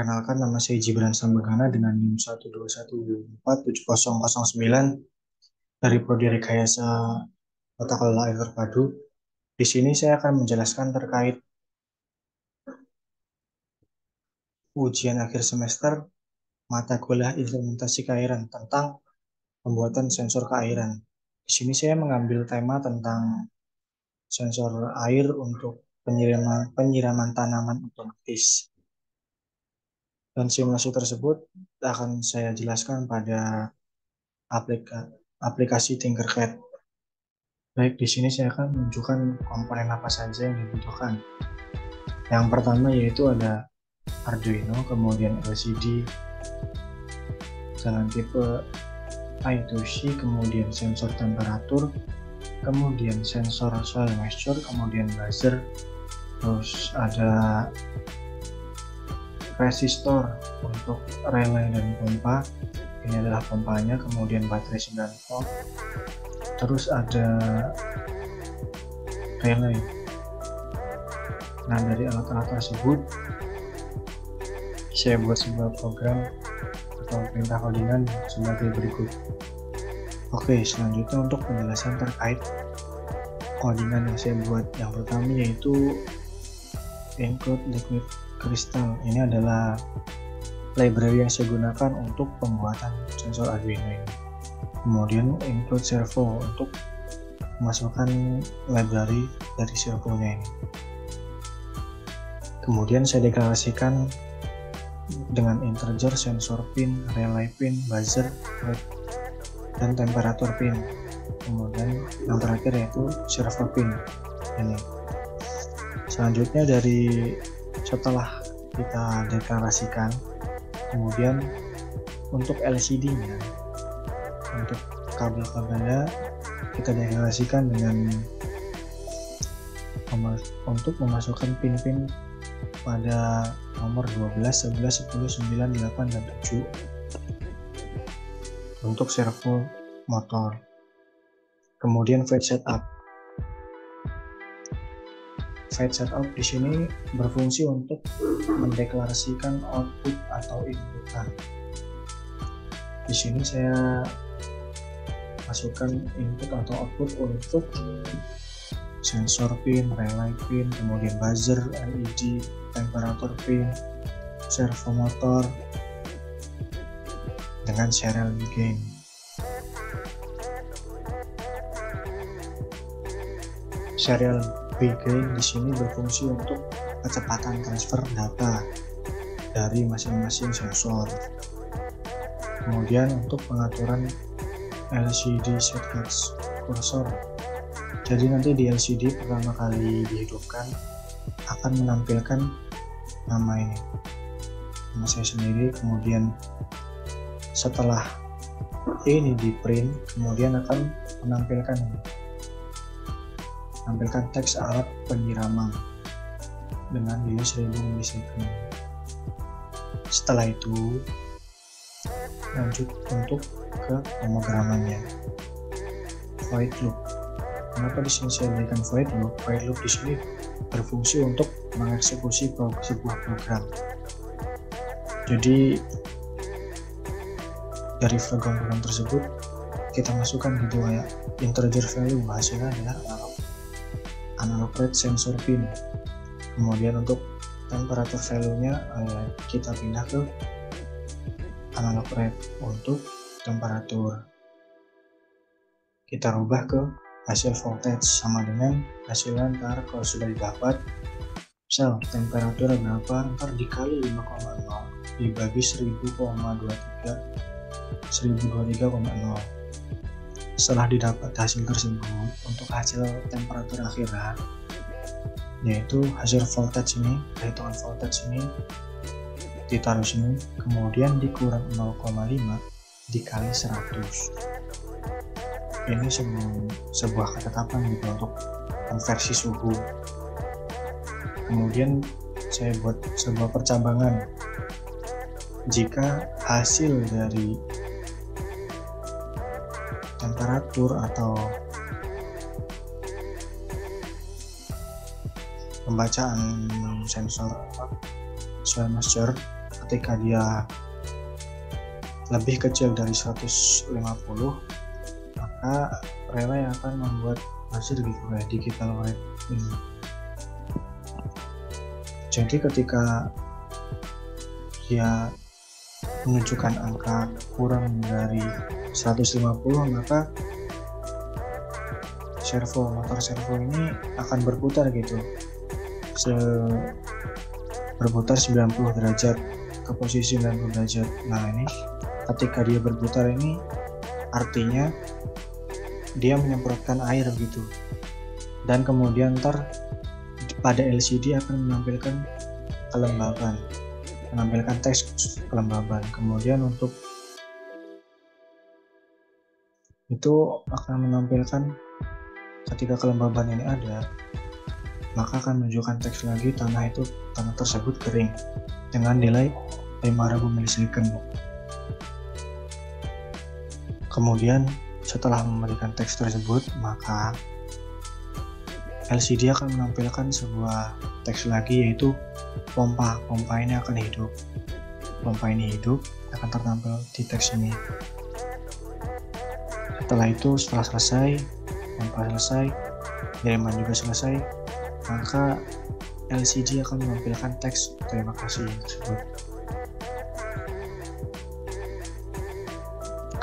Perkenalkan, nama saya Gibran Sambagana dengan NIM 121147009 dari Prodi Rekayasa Tata Kelola Air Terpadu. Di sini saya akan menjelaskan terkait ujian akhir semester mata kuliah implementasi keairan tentang pembuatan sensor keairan. Di sini saya mengambil tema tentang sensor air untuk penyiraman tanaman otomatis. Dan simulasi tersebut akan saya jelaskan pada aplikasi Tinkercad. Baik, di sini saya akan menunjukkan komponen apa saja yang dibutuhkan. Yang pertama yaitu ada Arduino, kemudian LCD, dengan tipe I2C, kemudian sensor temperatur, kemudian sensor soil moisture, kemudian buzzer, terus ada resistor untuk relay dan pompa. Ini adalah pompanya, kemudian baterai 9 volt, terus ada relay. Nah, dari alat-alat tersebut saya buat sebuah program atau perintah codingan sebagai berikut. Oke, selanjutnya untuk penjelasan terkait codingan yang saya buat, yang pertama yaitu include liquid crystal. Ini adalah library yang saya gunakan untuk pembuatan sensor Arduino ini. Kemudian include servo untuk memasukkan library dari servonya ini. Kemudian saya deklarasikan dengan integer sensor pin, relay pin, buzzer, dan temperatur pin. Kemudian yang terakhir yaitu servo pin ini. Selanjutnya setelah kita deklarasikan, kemudian untuk LCD-nya, untuk kabel-kabelnya kita deklarasikan dengan untuk memasukkan pin-pin pada nomor 12, 11, 10, 9, 8, dan 7 untuk servo motor. Kemudian fetch setup. Fetch setup di sini berfungsi untuk mendeklarasikan output atau inputan. Di sini saya masukkan input atau output untuk sensor pin, relay pin, kemudian buzzer, LED, temperatur pin, servo motor dengan serial gain. Serial gain di sini berfungsi untuk kecepatan transfer data dari masing-masing sensor. Kemudian untuk pengaturan LCD circuit cursor. Jadi nanti di LCD pertama kali dihidupkan akan menampilkan nama ini, nama saya sendiri. Kemudian setelah ini di print, kemudian akan menampilkan teks alat penyiraman dengan nilai 1000 milisecond. Setelah itu lanjut untuk ke pemrogramannya. Void loop. Kenapa di sini saya berikan void loop? Void loop di sini berfungsi untuk mengeksekusi sebuah program. Jadi dari program tersebut kita masukkan gitu kayak integer value, hasilnya adalah analog rate sensor pin. Kemudian untuk temperatur value-nya kita pindah ke analog rate untuk temperatur. Kita rubah ke hasil voltage sama dengan hasilnya ntar kalau sudah didapat, misal temperatur berapa, ntar dikali 5,0 dibagi 1000,23 1023,0. Setelah didapat hasil tersebut, untuk hasil temperatur akhirat yaitu hasil voltage ini, perhitungan voltage ini ditaruh sini, kemudian dikurang 0,5 dikali 100. Ini sebuah ketetapan gitu untuk konversi suhu. Kemudian saya buat sebuah percabangan. Jika hasil dari temperatur atau pembacaan sensor soil moisture ketika dia lebih kecil dari 150, maka relay akan membuat buzzer gitu kayak digital write ini. Jadi ketika dia menunjukkan angka kurang dari 150, maka motor servo ini akan berputar gitu, berputar 90 derajat ke posisi 90 derajat. Nah ini ketika dia berputar ini artinya dia menyemprotkan air gitu, dan kemudian pada LCD akan menampilkan teks kelembaban. Kemudian untuk itu akan menampilkan ketika kelembaban ini ada, maka akan menunjukkan teks lagi tanah tersebut kering dengan nilai 5000 milisecond. Kemudian setelah memberikan teks tersebut, maka LCD akan menampilkan sebuah teks lagi, yaitu pompa ini akan hidup. Pompa ini hidup akan tertampil di teks ini. Setelah selesai, pompa selesai, kiriman juga selesai, maka LCD akan menampilkan teks terima kasih tersebut.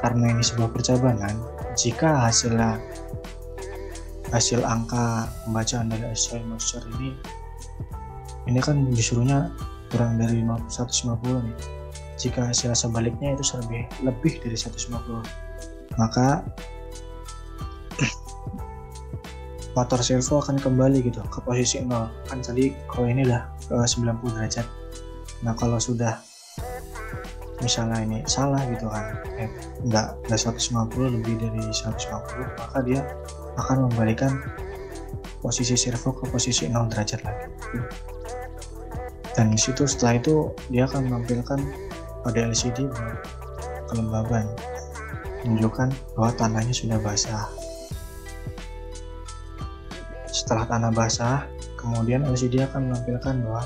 Karena ini sebuah percabangan, jika hasil angka pembacaan dari SI Master ini kan disuruhnya kurang dari 150 nih. Jika hasil sebaliknya itu lebih dari 150, maka motor servo akan kembali gitu ke posisi 0. Kan tadi kalau ini udah ke 90 derajat. Nah kalau sudah misalnya ini salah gitu kan, enggak 150, lebih dari 150, maka dia akan membalikan posisi servo ke posisi 0 derajat lagi. Dan disitu setelah itu dia akan menampilkan pada LCD kelembaban, menunjukkan bahwa tanahnya sudah basah. Setelah tanah basah, kemudian LCD akan menampilkan bahwa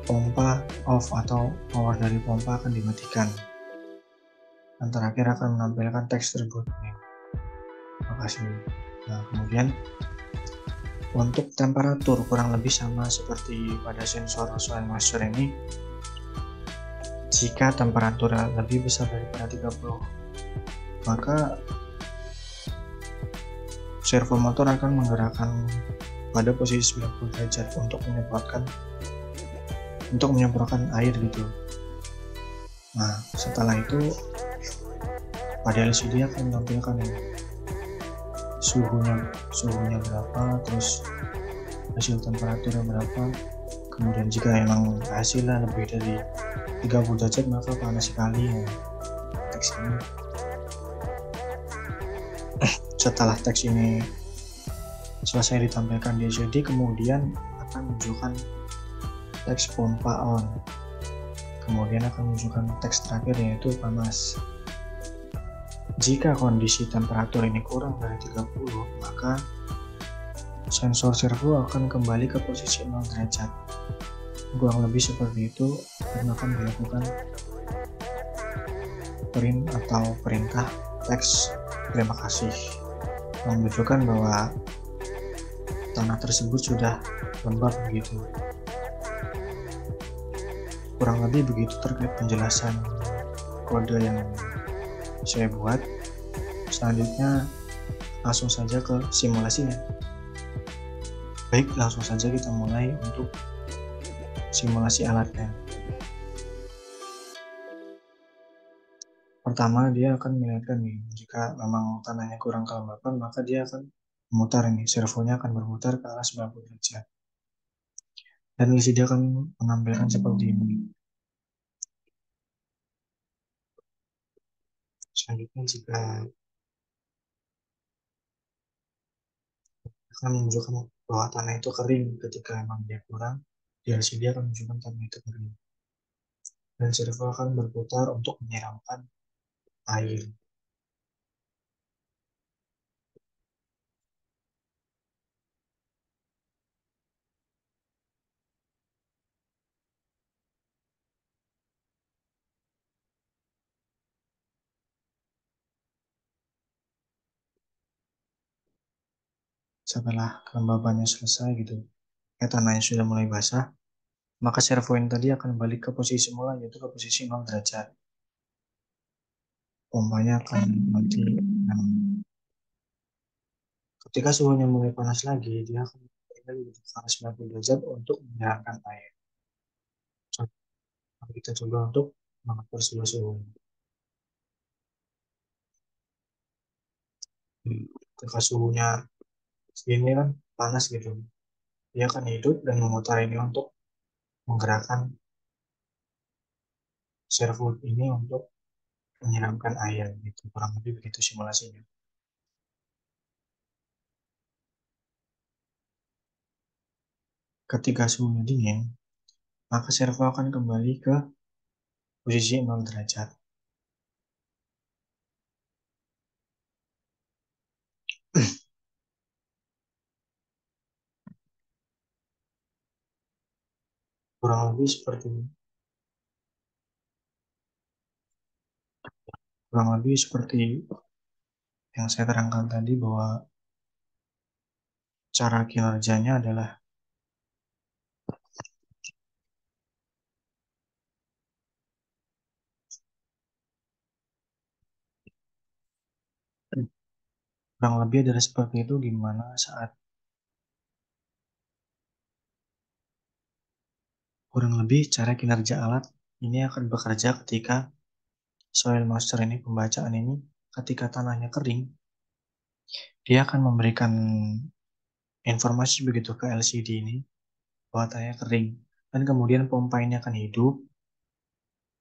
pompa off atau power dari pompa akan dimatikan. Dan terakhir akan menampilkan teks tersebut. Terima kasih. Nah, kemudian untuk temperatur kurang lebih sama seperti pada sensor SI Master ini. Jika temperatur lebih besar daripada 30, maka servo motor akan menggerakkan pada posisi 90 derajat untuk menyemprotkan air gitu. Nah, setelah itu pada LCD akan menampilkan suhunya berapa, terus hasil temperaturnya berapa. Kemudian jika emang hasilnya lebih dari 30 derajat, maka panas sekali ya teks ini. Setelah teks ini selesai ditampilkan di LCD, kemudian akan menunjukkan teks pompa on. Kemudian akan menunjukkan teks terakhir, yaitu panas. Jika kondisi temperatur ini kurang dari 30, maka sensor servo akan kembali ke posisi 0 derajat. Kurang lebih seperti itu, dan akan dilakukan print atau perintah teks terima kasih, menunjukkan bahwa tanah tersebut sudah lembab begitu. Kurang lebih begitu terkait penjelasan kode yang saya buat. Selanjutnya langsung saja ke simulasinya. Baik, langsung saja kita mulai untuk simulasi alatnya. Pertama, dia akan melihatkan nih, jika memang tanahnya kurang kelembapan, maka dia akan memutar ini, servonya akan berputar ke arah 90 derajat. Dan LCD akan menampilkan seperti ini. Selanjutnya, jika akan menunjukkan bahwa tanah itu kering ketika memang dia kurang, di LCD akan menunjukkan tanah itu kering. Dan servo akan berputar untuk menyiramkan air. setelah kelembabannya selesai gitu, tanahnya sudah mulai basah, maka servo yang tadi akan balik ke posisi semula, yaitu ke posisi 0 derajat. Pompanya akan mati. Nah, ketika suhunya mulai panas lagi, dia akan kembali ke 90 derajat untuk menyalakan air. Kita coba untuk mengatur suhu. Ketika suhunya segini kan panas gitu, dia akan hidup dan memutar ini untuk menggerakkan servo ini untuk menyiramkan air gitu, kurang lebih begitu simulasinya. Ketika suhunya dingin, maka servo akan kembali ke posisi 0 derajat. Kurang lebih seperti kurang lebih seperti yang saya terangkan tadi, bahwa cara kinerjanya adalah kurang lebih adalah seperti itu, gimana saat kurang lebih cara kinerja alat ini akan bekerja ketika soil moisture ini, pembacaan ini, ketika tanahnya kering, dia akan memberikan informasi begitu ke LCD ini bahwa tanahnya kering, dan kemudian pompa ini akan hidup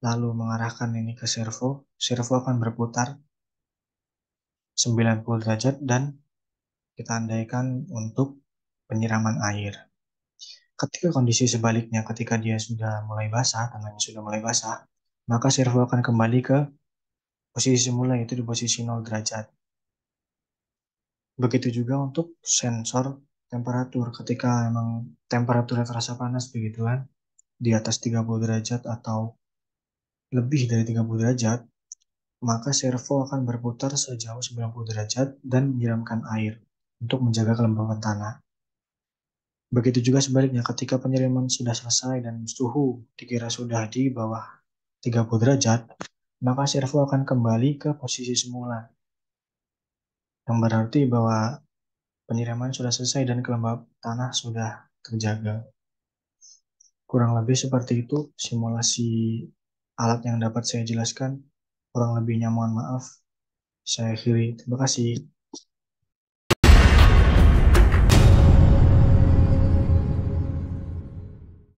lalu mengarahkan ini ke servo. Servo akan berputar 90 derajat dan kita andaikan untuk penyiraman air. Ketika kondisi sebaliknya, ketika dia sudah mulai basah, tanahnya sudah mulai basah, maka servo akan kembali ke posisi semula, yaitu di posisi 0 derajat. Begitu juga untuk sensor temperatur, ketika memang temperaturnya terasa panas begitu kan, di atas 30 derajat atau lebih dari 30 derajat, maka servo akan berputar sejauh 90 derajat dan menyiramkan air untuk menjaga kelembaban tanah. Begitu juga sebaliknya, ketika penyiraman sudah selesai dan suhu dikira sudah di bawah 30 derajat, maka servo akan kembali ke posisi semula, yang berarti bahwa penyiraman sudah selesai dan kelembaban tanah sudah terjaga. Kurang lebih seperti itu simulasi alat yang dapat saya jelaskan. Kurang lebihnya mohon maaf. Saya akhiri. Terima kasih.